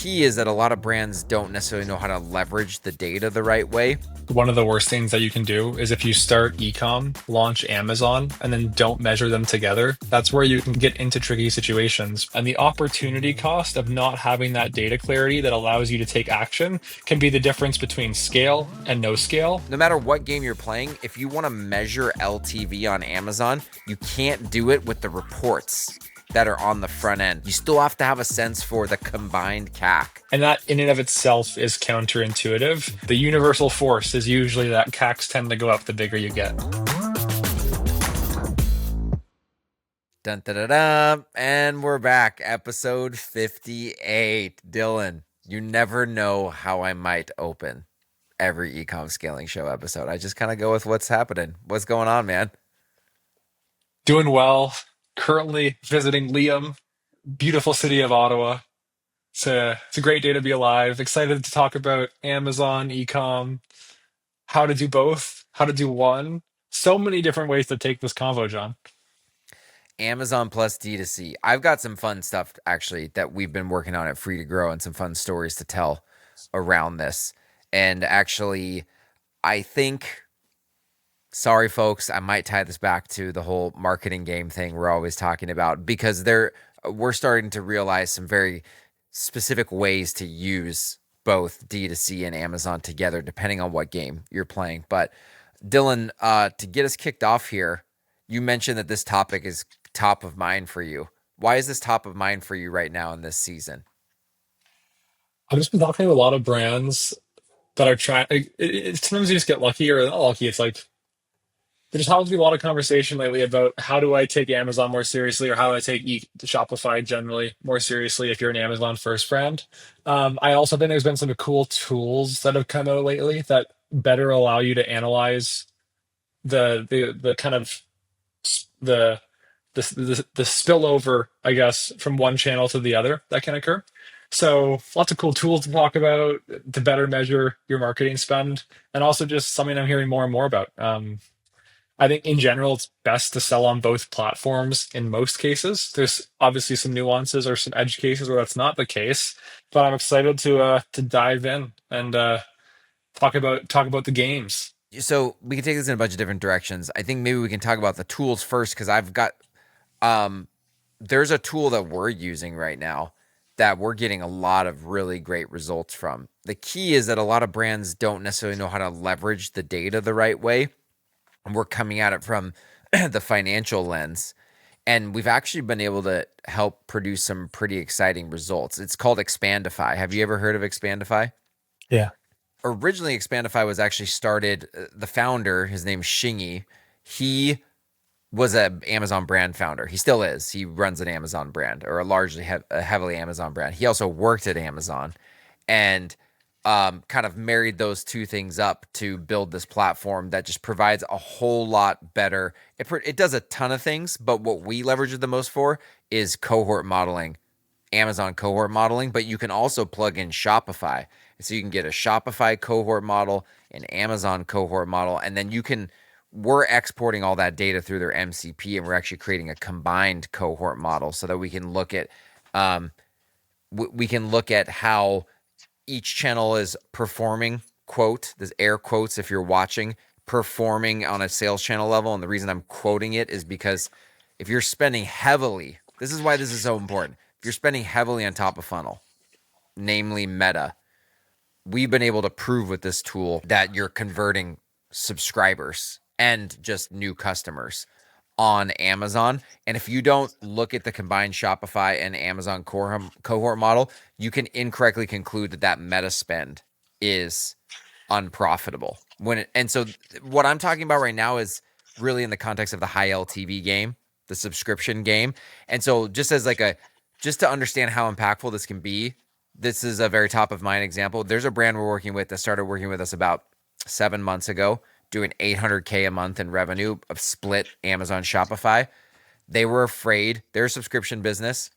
key is that a lot of brands don't necessarily know how to leverage the data the right way. One of the worst things that you can do is if you start ecom, launch Amazon, and then don't measure them together, that's where you can get into tricky situations. And the opportunity cost of not having that data clarity that allows you to take action can be the difference between scale and no scale. No matter what game you're playing, if you want to measure LTV on Amazon, you can't do it with the reports that are on the front end. You still have to have a sense for the combined CAC. And that in and of itself is counterintuitive. The universal force is usually that CACs tend to go up the bigger you get. Dun, dun, dun, dun. And we're back. Episode 58. Dylan, you never know how I might open every ecom scaling show episode. I just kind of go with what's happening. What's going on, man? Doing well. Currently visiting Liam, beautiful city of Ottawa. It's a great day to be alive. Excited to talk about Amazon, ecom, how to do both, how to do one. So many different ways to take this convo, John. Amazon plus DTC. I've got some fun stuff actually that we've been working on at Free to Grow and some fun stories to tell around this. And actually, I think, sorry folks, I might tie this back to the whole marketing game thing we're always talking about, because we're starting to realize some very specific ways to use both D2C and Amazon together, depending on what game you're playing. But Dylan, to get us kicked off here, you mentioned that this topic is top of mind for you. Why is this top of mind for you right now in this season? I've just been talking to a lot of brands that are trying. Sometimes you just get lucky or not lucky. It's like there just happens to be a lot of conversation lately about how do I take Amazon more seriously or how do I take Shopify generally more seriously if you're an Amazon first brand. I also think there's been some cool tools that have come out lately that better allow you to analyze the kind of the the spillover, I guess, from one channel to the other that can occur. So lots of cool tools to talk about to better measure your marketing spend, and also just something I'm hearing more and more about. I think in general, it's best to sell on both platforms in most cases. There's obviously some nuances or some edge cases where that's not the case, but I'm excited to dive in and talk about the games. So we can take this in a bunch of different directions. I think maybe we can talk about the tools first, because I've got there's a tool that we're using right now that we're getting a lot of really great results from. The key is that a lot of brands don't necessarily know how to leverage the data the right way. And we're coming at it from the financial lens. And we've actually been able to help produce some pretty exciting results. It's called Expandify. Have you ever heard of Expandify? Yeah. Originally, Expandify was actually started, the founder, his name's Shingy, he was an Amazon brand founder. He still is. He runs an Amazon brand, or a largely a heavily Amazon brand. He also worked at Amazon and kind of married those two things up to build this platform that just provides a whole lot better. It does a ton of things, but what we leverage it the most for is cohort modeling, Amazon cohort modeling, but you can also plug in Shopify. So you can get a Shopify cohort model, an Amazon cohort model, and then we're exporting all that data through their MCP, and we're actually creating a combined cohort model so that we can look at how each channel is performing, quote, there's air quotes if you're watching, performing on a sales channel level. And the reason I'm quoting it is because if you're spending heavily, this is why this is so important. If you're spending heavily on top of funnel, namely Meta, we've been able to prove with this tool that you're converting subscribers and just new customers on Amazon. And if you don't look at the combined Shopify and Amazon cohort model, you can incorrectly conclude that Meta spend is unprofitable. So what I'm talking about right now is really in the context of the high LTV game, the subscription game. And so just to understand how impactful this can be, this is a very top of mind example. There's a brand we're working with that started working with us about 7 months ago, doing $800K a month in revenue of split Amazon Shopify. They were afraid, they're a subscription business.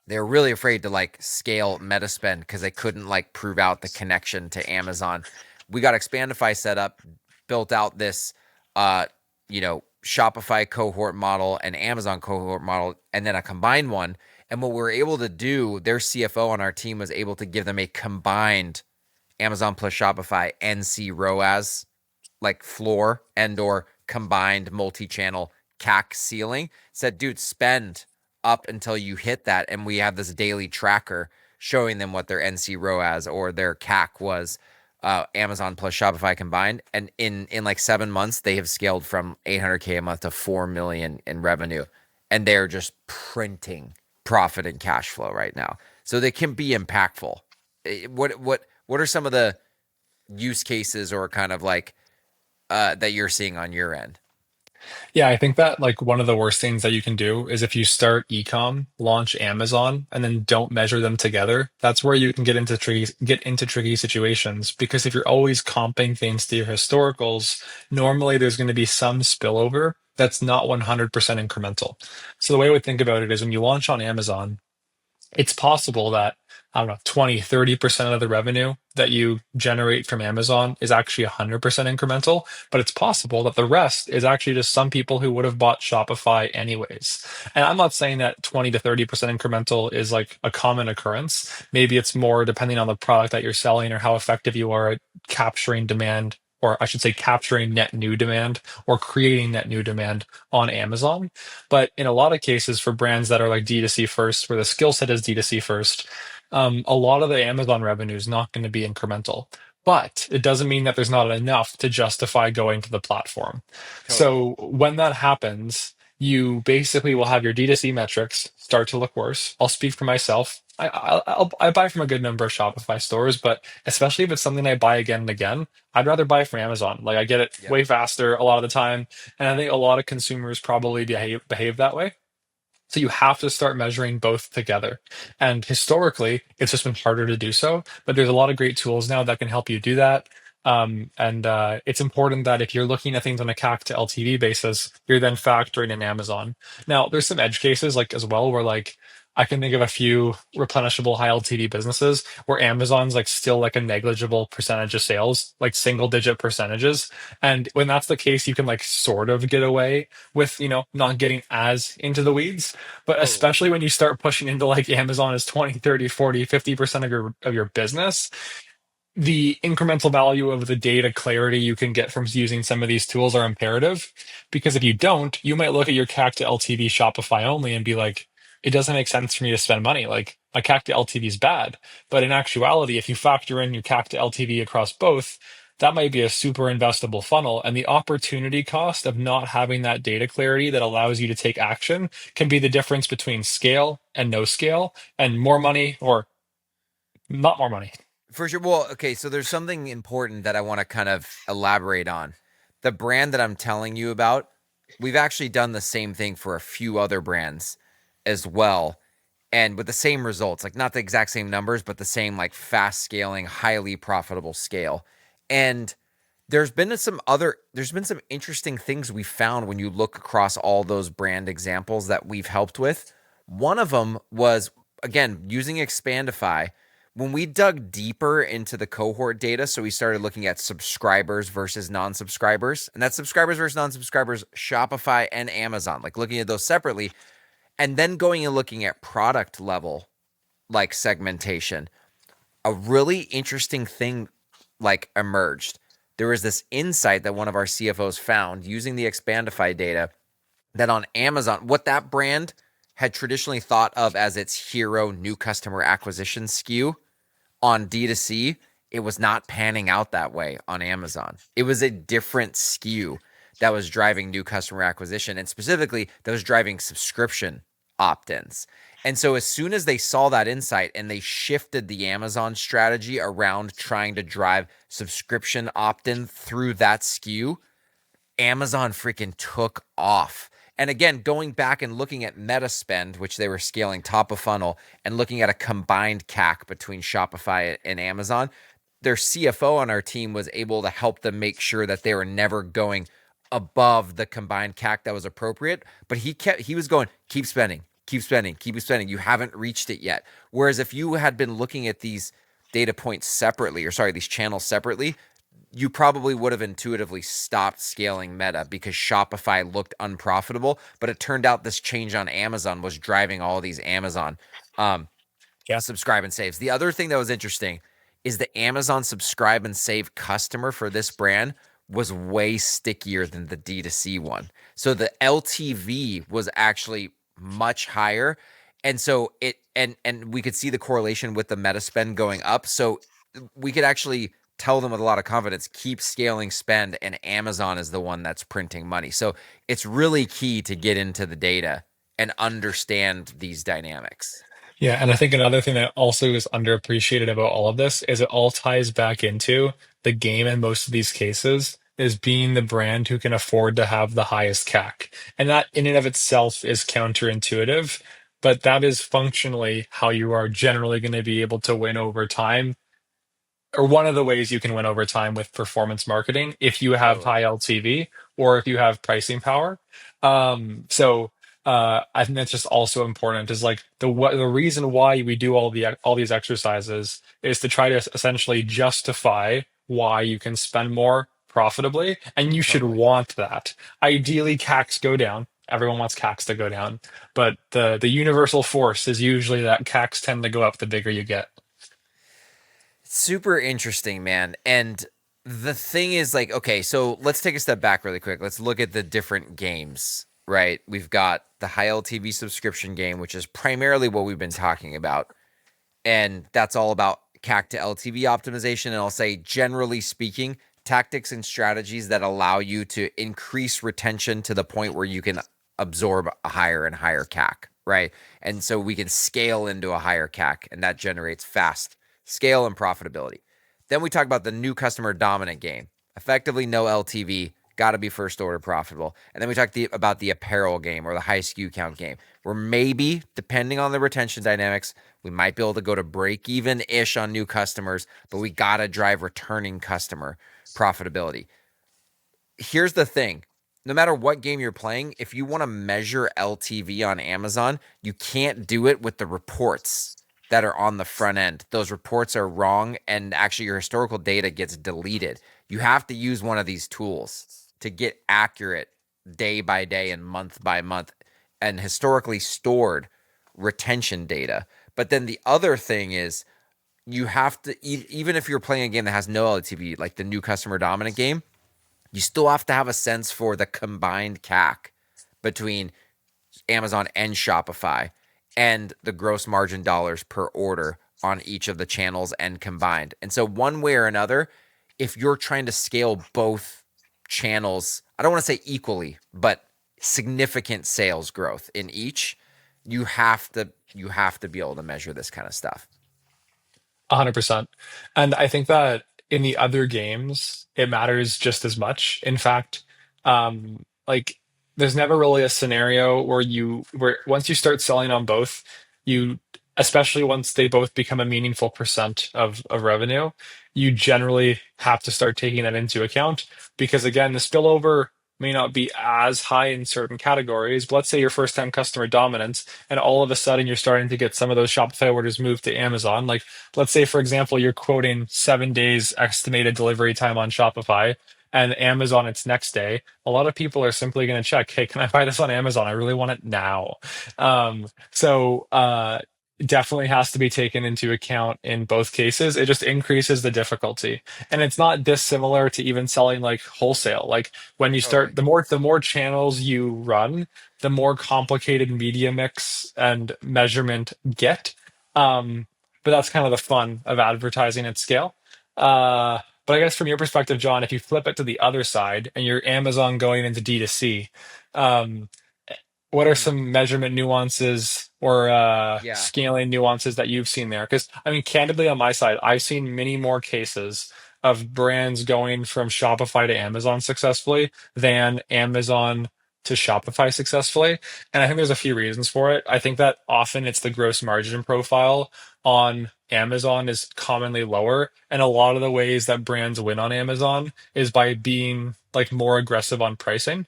They were really afraid to scale Meta spend because they couldn't prove out the connection to Amazon. We got Expandify set up, built out this, Shopify cohort model and Amazon cohort model, and then a combined one. And what we were able to do, their CFO on our team was able to give them a combined Amazon plus Shopify NC ROAS, like floor and or combined multi-channel CAC ceiling. Said, dude, spend up until you hit that. And we have this daily tracker showing them what their NC ROAS or their CAC was, Amazon plus Shopify combined. And in like 7 months, they have scaled from 800K a month to 4 million in revenue. And they're just printing profit and cash flow right now. So they can be impactful. What are some of the use cases or kind of like that you're seeing on your end? Yeah, I think that like one of the worst things that you can do is if you start ecom, launch Amazon, and then don't measure them together. That's where you can get into tricky situations because if you're always comping things to your historicals, normally there's going to be some spillover that's not 100% incremental. So the way I would think about it is when you launch on Amazon, it's possible that I don't know 20-30% of the revenue that you generate from Amazon is actually 100% incremental, but it's possible that the rest is actually just some people who would have bought Shopify anyways. And I'm not saying that 20-30% incremental is like a common occurrence. Maybe it's more depending on the product that you're selling or how effective you are at capturing demand, or I should say capturing net new demand or creating net new demand on Amazon. But in a lot of cases, for brands that are like D2C first, where the skill set is D2C first, a lot of the Amazon revenue is not going to be incremental. But it doesn't mean that there's not enough to justify going to the platform. Totally. So when that happens, you basically will have your D2C metrics start to look worse. I'll speak for myself. I buy from a good number of Shopify stores, but especially if it's something I buy again and again, I'd rather buy from Amazon. Like I get it Yep. way faster a lot of the time, and I think a lot of consumers probably behave that way. So you have to start measuring both together. And historically, it's just been harder to do so. But there's a lot of great tools now that can help you do that. And it's important that if you're looking at things on a CAC to LTV basis, you're then factoring in Amazon. Now, there's some edge cases like as well where like I can think of a few replenishable high LTV businesses where Amazon's like still like a negligible percentage of sales, like single digit percentages. And when that's the case, you can like sort of get away with, not getting as into the weeds. But Totally. especially when you start pushing into like Amazon is 20, 30, 40, 50% of your business, the incremental value of the data clarity you can get from using some of these tools are imperative. Because if you don't, you might look at your CAC to LTV Shopify only and be like, it doesn't make sense for me to spend money. Like my CAC to LTV is bad. But in actuality, if you factor in your CAC to LTV across both, that might be a super investable funnel. And the opportunity cost of not having that data clarity that allows you to take action can be the difference between scale and no scale and more money or not more money. For sure. Well, okay, so there's something important that I want to kind of elaborate on. The brand that I'm telling you about, we've actually done the same thing for a few other brands as well. And with the same results, like not the exact same numbers, but the same like fast scaling, highly profitable scale. And there's been some interesting things we found when you look across all those brand examples that we've helped with. One of them was, again, using Expandify. When we dug deeper into the cohort data, so we started looking at subscribers versus non-subscribers, and that's subscribers versus non-subscribers, Shopify and Amazon, like looking at those separately, and then going and looking at product level like segmentation, a really interesting thing like emerged. There was this insight that one of our CFOs found using the Expandify data that on Amazon, what that brand had traditionally thought of as its hero new customer acquisition SKU on D2C, it was not panning out that way on Amazon. It was a different SKU that was driving new customer acquisition, and specifically that was driving subscription opt-ins. And so as soon as they saw that insight and they shifted the Amazon strategy around trying to drive subscription opt-in through that SKU, Amazon freaking took off. And again, going back and looking at meta spend, which they were scaling top of funnel, and looking at a combined CAC between Shopify and Amazon, their CFO on our team was able to help them make sure that they were never going above the combined CAC that was appropriate. But he was going, keep spending, keep spending, keep spending. You haven't reached it yet. Whereas if you had been looking at these data points separately, or sorry, these channels separately, you probably would have intuitively stopped scaling Meta because Shopify looked unprofitable, but it turned out this change on Amazon was driving all these Amazon um, Yeah. subscribe and saves. The other thing that was interesting is the Amazon subscribe and save customer for this brand was way stickier than the D2C one. So the LTV was actually much higher. And so and we could see the correlation with the meta spend going up. So we could actually tell them with a lot of confidence, keep scaling spend, and Amazon is the one that's printing money. So it's really key to get into the data and understand these dynamics. Yeah, and I think another thing that also is underappreciated about all of this is it all ties back into the game in most of these cases is being the brand who can afford to have the highest CAC. And that in and of itself is counterintuitive, but that is functionally how you are generally going to be able to win over time, or one of the ways you can win over time with performance marketing if you have Totally. high LTV or if you have pricing power. I think that's just also important is like the reason why we do all these exercises is to try to essentially justify why you can spend more profitably, and you should Totally. want that. Ideally, CACs go down. Everyone wants CACs to go down, but the universal force is usually that CACs tend to go up the bigger you get. Super interesting, man. And the thing is, like, okay, so let's take a step back really quick. Let's look at the different games, right? We've got the high LTV subscription game, which is primarily what we've been talking about. And that's all about CAC to LTV optimization. And I'll say, generally speaking, tactics and strategies that allow you to increase retention to the point where you can absorb a higher and higher CAC, right? And so we can scale into a higher CAC, and that generates fast scale and profitability. Then we talk about the new customer dominant game, effectively no LTV, got to be first order profitable. And then we talk about the apparel game or the high SKU count game, where maybe, depending on the retention dynamics, we might be able to go to break even ish on new customers, but we got to drive returning customer profitability. Here's the thing, no matter what game you're playing, if you want to measure LTV on Amazon, you can't do it with the reports that are on the front end. Those reports are wrong, and actually your historical data gets deleted. You have to use one of these tools to get accurate day by day and month by month and historically stored retention data. But then the other thing is, you have to, even if you're playing a game that has no LTV, like the new customer dominant game, you still have to have a sense for the combined CAC between Amazon and Shopify and the gross margin dollars per order on each of the channels and combined. And so, one way or another, if you're trying to scale both channels, I don't want to say equally, but significant sales growth in each, you have to be able to measure this kind of stuff. 100%. And I think that in the other games, it matters just as much. In fact, like there's never really a scenario where once you start selling on both, you especially once they both become a meaningful percent of revenue, you generally have to start taking that into account because again, the spillover may not be as high in certain categories. But let's say your first time customer dominance, and all of a sudden you're starting to get some of those Shopify orders moved to Amazon. Like let's say, for example, you're quoting 7 days estimated delivery time on Shopify and Amazon it's next day. A lot of people are simply going to check, hey, can I buy this on Amazon? I really want it now. Definitely has to be taken into account in both cases. It just increases the difficulty. And it's not dissimilar to even selling like wholesale. Like when you Totally. start, the more channels you run, the more complicated media mix and measurement get. But that's kind of the fun of advertising at scale. But I guess from your perspective, John, if you flip it to the other side and you're Amazon going into D2C, um, what are Mm, some measurement nuances or yeah. scaling nuances that you've seen there? Because I mean, candidly, on my side, I've seen many more cases of brands going from Shopify to Amazon successfully than Amazon to Shopify successfully. And I think there's a few reasons for it. I think that often it's the gross margin profile on Amazon is commonly lower. And a lot of the ways that brands win on Amazon is by being like more aggressive on pricing.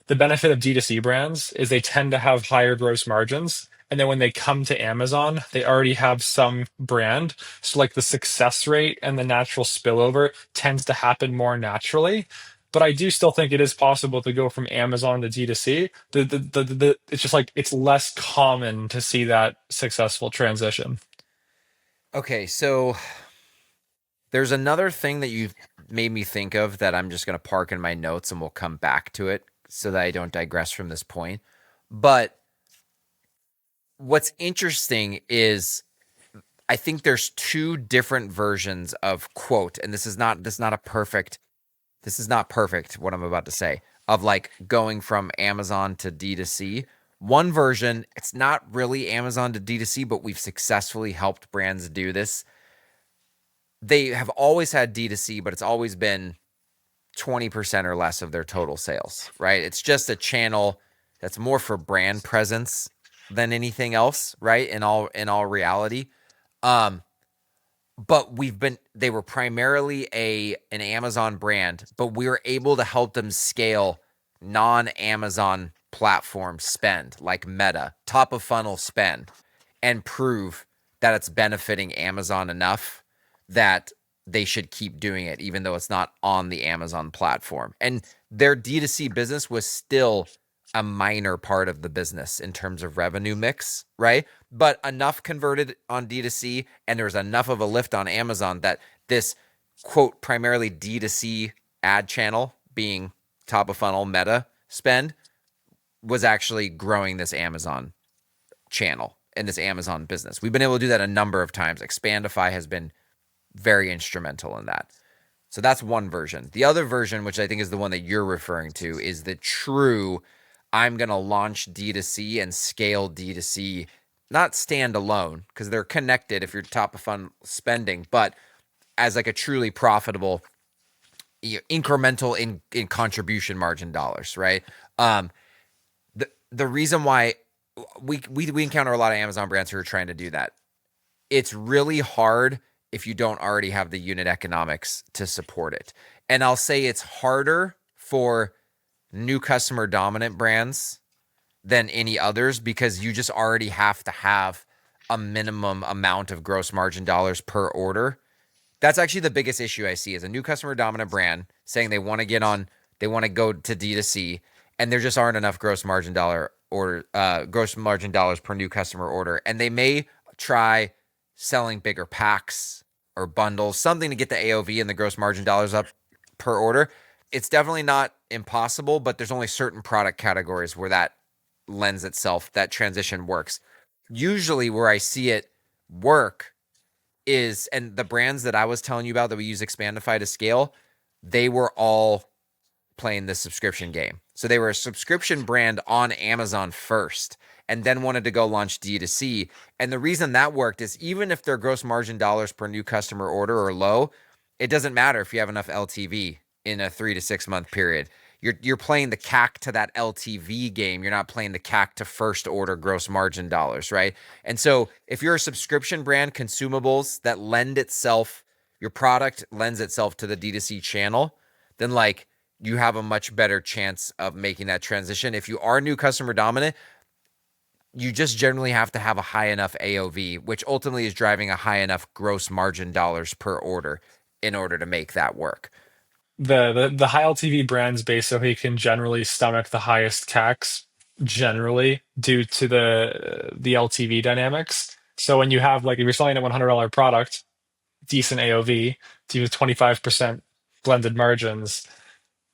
The benefit of D2C brands is they tend to have higher gross margins And then when they come to Amazon, they already have some brand. So like the success rate and the natural spillover tends to happen more naturally. But I do still think it is possible to go from Amazon to D2C. It's just like it's less common to see that successful transition. Okay, so there's another thing that you've made me think of that I'm just going to park in my notes and we'll come back to it so that I don't digress from this point. But what's interesting is I think there's two different versions of quote, and this is not perfect what I'm about to say, of like going from Amazon to D2C. One version, it's not really Amazon to D2C, but we've successfully helped brands do this. They have always had D2C, but it's always been 20% or less of their total sales, right? It's just a channel that's more for brand presence than anything else, right? In all reality. Um, but they were primarily an Amazon brand, but we were able to help them scale non-Amazon platform spend like Meta, top of funnel spend, and prove that it's benefiting Amazon enough that they should keep doing it, even though it's not on the Amazon platform. And their D2C business was still a minor part of the business in terms of revenue mix, right? But enough converted on D2C, and there's enough of a lift on Amazon that this quote, primarily D2C ad channel being top of funnel Meta spend was actually growing this Amazon channel and this Amazon business. We've been able to do that a number of times. Expandify has been very instrumental in that. So that's one version. The other version, which I think is the one that you're referring to, is the true I'm going to launch D2C and scale D2C, not standalone, because they're connected if you're top of funnel spending, but as like a truly profitable incremental in contribution margin dollars, right? The reason why we encounter a lot of Amazon brands who are trying to do that. It's really hard if you don't already have the unit economics to support it. And I'll say it's harder for new customer dominant brands than any others because you just already have to have a minimum amount of gross margin dollars per order. That's actually the biggest issue I see is a new customer dominant brand saying they want to go to D2C, and there just aren't enough gross margin gross margin dollars per new customer order. And they may try selling bigger packs or bundles, something to get the AOV and the gross margin dollars up per order. It's definitely not impossible, but there's only certain product categories where that lends itself, that transition works. Usually where I see it work is, and the brands that I was telling you about that we use Expandify to scale, they were all playing the subscription game. So they were a subscription brand on Amazon first and then wanted to go launch D2C. And the reason that worked is even if their gross margin dollars per new customer order are low, it doesn't matter if you have enough LTV in a 3 to 6 month period. You're playing the CAC to that LTV game. You're not playing the CAC to first order gross margin dollars, right? And so if you're a subscription brand, consumables that your product lends itself to the D2C channel, then like you have a much better chance of making that transition. If you are new customer dominant, you just generally have to have a high enough AOV, which ultimately is driving a high enough gross margin dollars per order in order to make that work. The high LTV brands basically can generally stomach the highest CACs generally due to the LTV dynamics. So when you have like if you're selling a $100 product, decent AOV, to use 25% blended margins,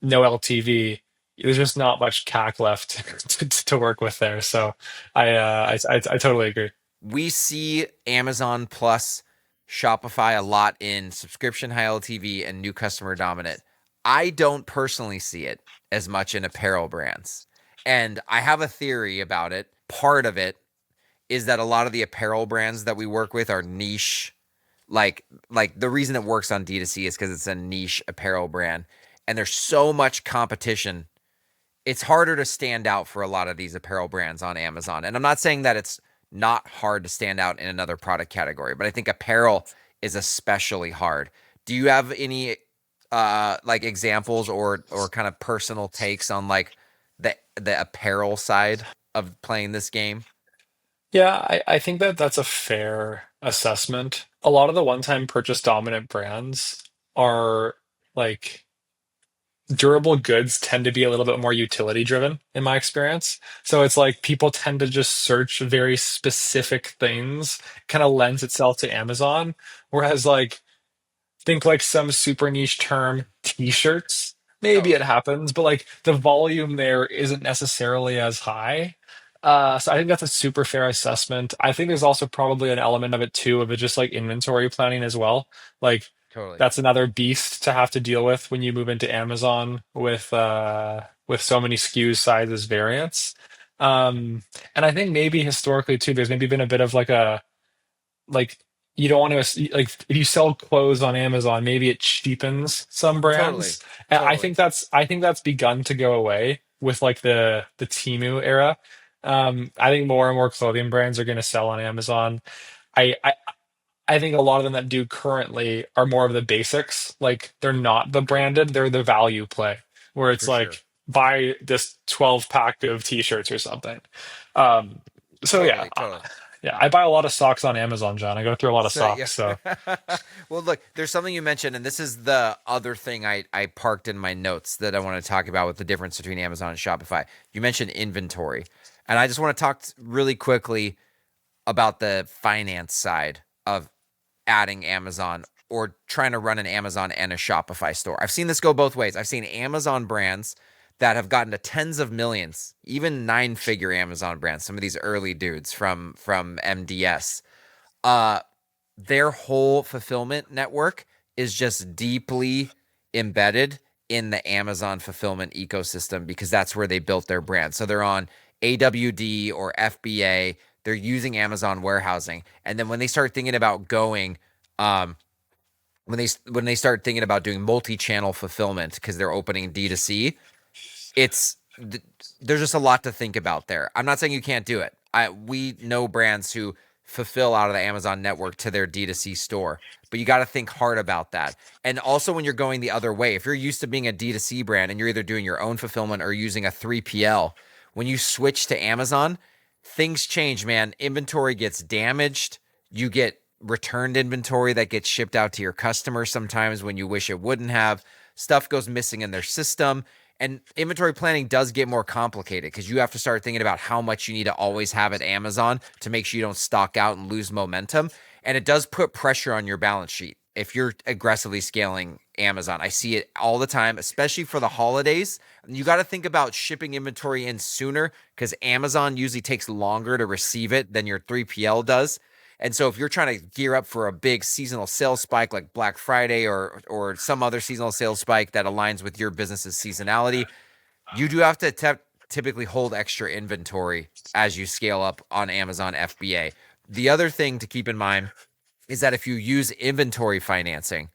no LTV, there's just not much CAC left to work with there. So I totally agree. We see Amazon plus Shopify a lot in subscription high LTV and new customer dominant. I don't personally see it as much in apparel brands. And I have a theory about it. Part of it is that a lot of the apparel brands that we work with are niche. Like the reason it works on D2C is because it's a niche apparel brand and there's so much competition. It's harder to stand out for a lot of these apparel brands on Amazon. And I'm not saying that it's not hard to stand out in another product category, but I think apparel is especially hard. Do you have any like examples or kind of personal takes on like the apparel side of playing this game? Yeah, I think that that's a fair assessment. A lot of the one-time purchase dominant brands are like durable goods tend to be a little bit more utility driven in my experience. So it's like people tend to just search very specific things, kind of lends itself to Amazon. Whereas like think like some super niche term t-shirts, maybe it Totally. happens, but like the volume there isn't necessarily as high. So I think that's a super fair assessment. I think there's also probably an element of it too of it just like inventory planning as well. Like Totally. that's another beast to have to deal with when you move into Amazon with so many SKUs, sizes, variants. Um, and I think maybe historically too, there's maybe been a bit of like you don't want to like if you sell clothes on Amazon, maybe it cheapens some Totally. brands. And Totally. I think that's begun to go away with like the Temu era. I think more and more clothing brands are going to sell on Amazon. I, I I think a lot of them that do currently are more of the basics. Like they're not the Agreed. branded, they're the value play, where it's For sure. like buy this 12 pack of t-shirts or something. Um, so yeah, Totally. Totally. yeah, I buy a lot of socks on Amazon, John. I go through a lot of So yeah. socks. So Well, look, there's something you mentioned, and this is the other thing I parked in my notes that I want to talk about with the difference between Amazon and Shopify. You mentioned inventory, and I just want to talk really quickly about the finance side of adding Amazon or trying to run an Amazon and a Shopify store. I've seen this go both ways. I've seen Amazon brands that have gotten to tens of millions, even nine-figure Amazon brands. Some of these early dudes from MDS. Uh, their whole fulfillment network is just deeply embedded in the Amazon fulfillment ecosystem because that's where they built their brand. So they're on AWD or FBA. They're using Amazon warehousing, and then when they start thinking about going, um, when they start thinking about doing multi-channel fulfillment because they're opening D2C, it's there's just a lot to think about there. I'm not saying you can't do it. We know brands who fulfill out of the Amazon network to their D2C store, but you got to think hard about that. And also when you're going the other way, if you're used to being a D2C brand and you're either doing your own fulfillment or using a 3PL, when you switch to Amazon, things change, man. Inventory gets damaged. You get returned inventory that gets shipped out to your customers sometimes when you wish it wouldn't have. Stuff goes missing in their system, and inventory planning does get more complicated because you have to start thinking about how much you need to always have at Amazon to make sure you don't stock out and lose momentum. And it does put pressure on your balance sheet if you're aggressively scaling Amazon. I see it all the time, especially for the holidays. You got to think about shipping inventory in sooner because Amazon usually takes longer to receive it than your 3PL does. And so if you're trying to gear up for a big seasonal sales spike like Black Friday or some other seasonal sales spike that aligns with your business's seasonality, you do have to typically hold extra inventory as you scale up on Amazon FBA. The other thing to keep in mind is that if you use inventory financing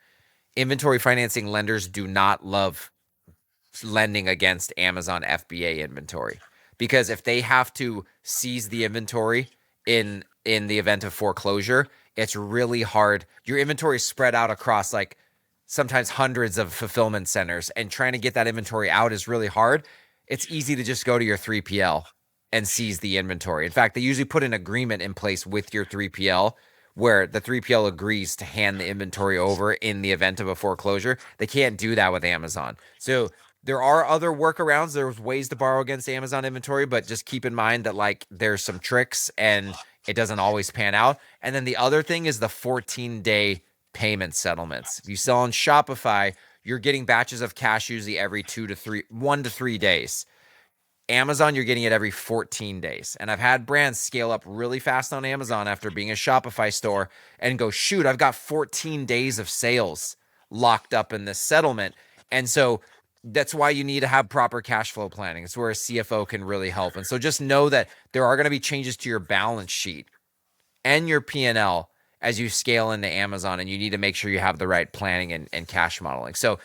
lenders do not love lending against Amazon FBA inventory because if they have to seize the inventory in the event of foreclosure, it's really hard. Your inventory is spread out across like sometimes hundreds of fulfillment centers, and trying to get that inventory out is really hard. It's easy to just go to your 3PL and seize the inventory. In fact, they usually put an agreement in place with your 3PL where the 3PL agrees to hand the inventory over in the event of a foreclosure. They can't do that with Amazon. So there are other workarounds. There's ways to borrow against Amazon inventory, but just keep in mind that like there's some tricks and it doesn't always pan out. And then the other thing is the 14-day payment settlements. If you sell on Shopify, you're getting batches of cash usually every 1 to 3 days. Amazon, you're getting it every 14 days. And I've had brands scale up really fast on Amazon after being a Shopify store and go, shoot, I've got 14 days of sales locked up in this settlement. And so that's why you need to have proper cash flow planning. It's where a CFO can really help. And so just know that there are going to be changes to your balance sheet and your P&L as you scale into Amazon, and you need to make sure you have the right planning and cash modeling. So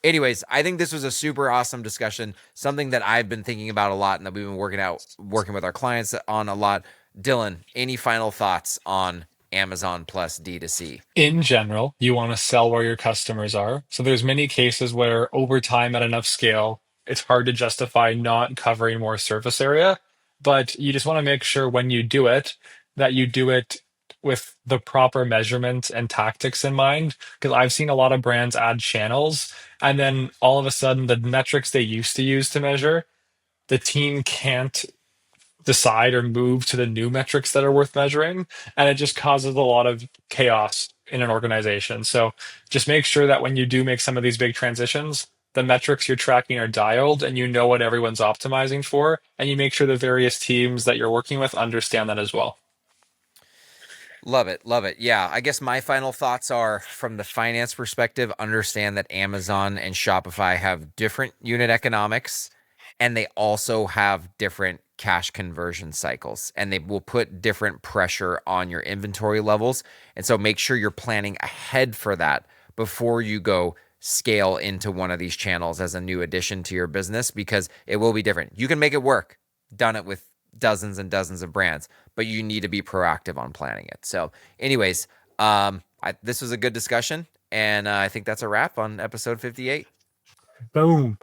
anyways, I think this was a super awesome discussion, something that I've been thinking about a lot and that we've been working with our clients on a lot. Dylan, any final thoughts on Amazon plus D2C? in general, you want to sell where your customers are. So there's many cases where over time at enough scale, it's hard to justify not covering more surface area. But you just want to make sure when you do it that you do it with the proper measurement and tactics in mind. Because I've seen a lot of brands add channels, and then all of a sudden, the metrics they used to use to measure, the team can't decide or move to the new metrics that are worth measuring, and it just causes a lot of chaos in an organization. So just make sure that when you do make some of these big transitions, the metrics you're tracking are dialed and you know what everyone's optimizing for, and you make sure the various teams that you're working with understand that as well. Love it. Love it. Yeah. I guess my final thoughts are from the finance perspective, understand that Amazon and Shopify have different unit economics and they also have different cash conversion cycles and they will put different pressure on your inventory levels. And so make sure you're planning ahead for that before you go scale into one of these channels as a new addition to your business because it will be different. You can make it work. Done it with dozens and dozens of brands, but you need to be proactive on planning it. So, anyways, this was a good discussion, and I think that's a wrap on episode 58. Boom.